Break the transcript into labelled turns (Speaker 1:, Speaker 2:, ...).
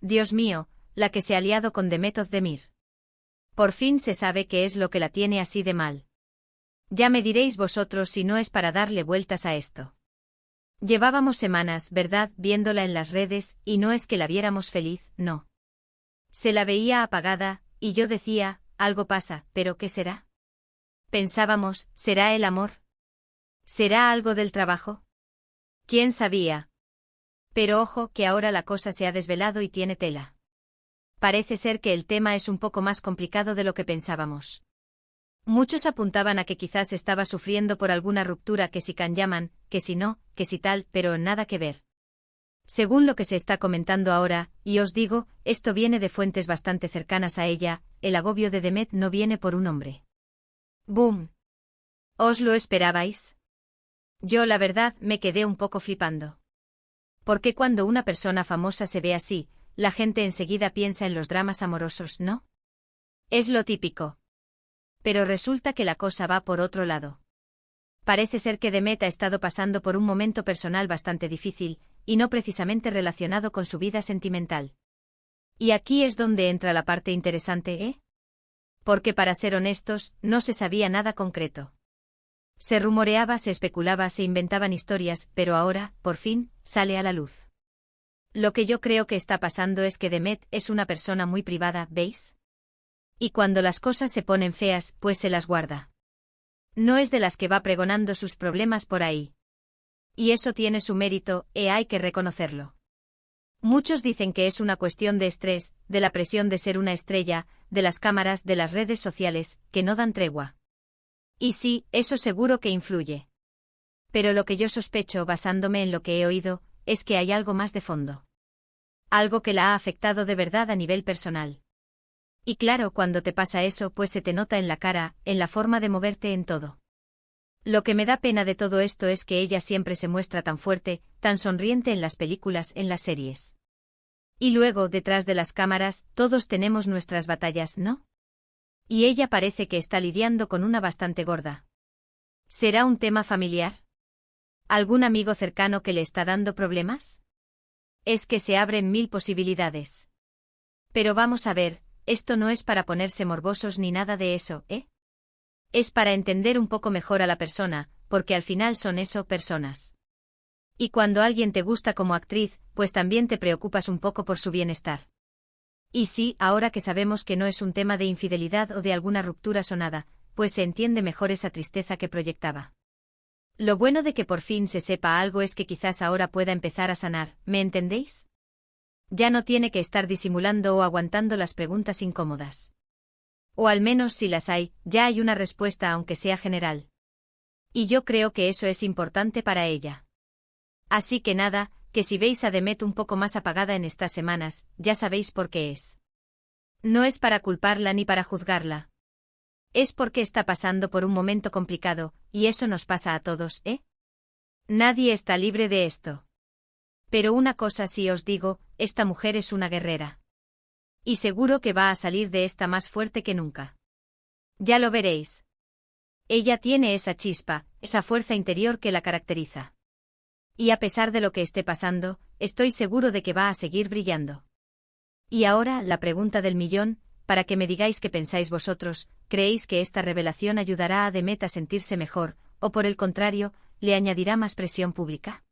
Speaker 1: Dios mío, la que se ha liado con Demet Özdemir. Por fin se sabe qué es lo que la tiene así de mal. Ya me diréis vosotros si no es para darle vueltas a esto. Llevábamos semanas, ¿verdad?, viéndola en las redes, y no es que la viéramos feliz, no. Se la veía apagada, y yo decía, algo pasa, ¿pero qué será? Pensábamos, ¿será el amor? ¿Será algo del trabajo? ¿Quién sabía? Pero ojo que ahora la cosa se ha desvelado y tiene tela. Parece ser que el tema es un poco más complicado de lo que pensábamos. Muchos apuntaban a que quizás estaba sufriendo por alguna ruptura, que si can llaman, que si no, que si tal, pero nada que ver. Según lo que se está comentando ahora, y os digo, esto viene de fuentes bastante cercanas a ella, el agobio de Demet no viene por un hombre. ¡Boom! ¿Os lo esperabais? Yo la verdad me quedé un poco flipando. Porque cuando una persona famosa se ve así, la gente enseguida piensa en los dramas amorosos, ¿no? Es lo típico. Pero resulta que la cosa va por otro lado. Parece ser que Demet ha estado pasando por un momento personal bastante difícil, y no precisamente relacionado con su vida sentimental. Y aquí es donde entra la parte interesante, ¿eh? Porque para ser honestos, no se sabía nada concreto. Se rumoreaba, se especulaba, se inventaban historias, pero ahora, por fin, sale a la luz. Lo que yo creo que está pasando es que Demet es una persona muy privada, ¿veis? Y cuando las cosas se ponen feas, pues se las guarda. No es de las que va pregonando sus problemas por ahí. Y eso tiene su mérito, hay que reconocerlo. Muchos dicen que es una cuestión de estrés, de la presión de ser una estrella, de las cámaras, de las redes sociales, que no dan tregua. Y sí, eso seguro que influye. Pero lo que yo sospecho, basándome en lo que he oído, es que hay algo más de fondo. Algo que la ha afectado de verdad a nivel personal. Y claro, cuando te pasa eso, pues se te nota en la cara, en la forma de moverte, en todo. Lo que me da pena de todo esto es que ella siempre se muestra tan fuerte, tan sonriente en las películas, en las series. Y luego, detrás de las cámaras, todos tenemos nuestras batallas, ¿no? Y ella parece que está lidiando con una bastante gorda. ¿Será un tema familiar? ¿Algún amigo cercano que le está dando problemas? Es que se abren mil posibilidades. Pero vamos a ver, esto no es para ponerse morbosos ni nada de eso, ¿eh? Es para entender un poco mejor a la persona, porque al final son eso, personas. Y cuando alguien te gusta como actriz, pues también te preocupas un poco por su bienestar. Y sí, ahora que sabemos que no es un tema de infidelidad o de alguna ruptura sonada, pues se entiende mejor esa tristeza que proyectaba. Lo bueno de que por fin se sepa algo es que quizás ahora pueda empezar a sanar, ¿me entendéis? Ya no tiene que estar disimulando o aguantando las preguntas incómodas. O al menos si las hay, ya hay una respuesta aunque sea general. Y yo creo que eso es importante para ella. Así que nada, que si veis a Demet un poco más apagada en estas semanas, ya sabéis por qué es. No es para culparla ni para juzgarla. Es porque está pasando por un momento complicado, y eso nos pasa a todos, ¿eh? Nadie está libre de esto. Pero una cosa sí os digo, esta mujer es una guerrera. Y seguro que va a salir de esta más fuerte que nunca. Ya lo veréis. Ella tiene esa chispa, esa fuerza interior que la caracteriza. Y a pesar de lo que esté pasando, estoy seguro de que va a seguir brillando. Y ahora, la pregunta del millón, para que me digáis qué pensáis vosotros, ¿creéis que esta revelación ayudará a Demet a sentirse mejor, o por el contrario, le añadirá más presión pública?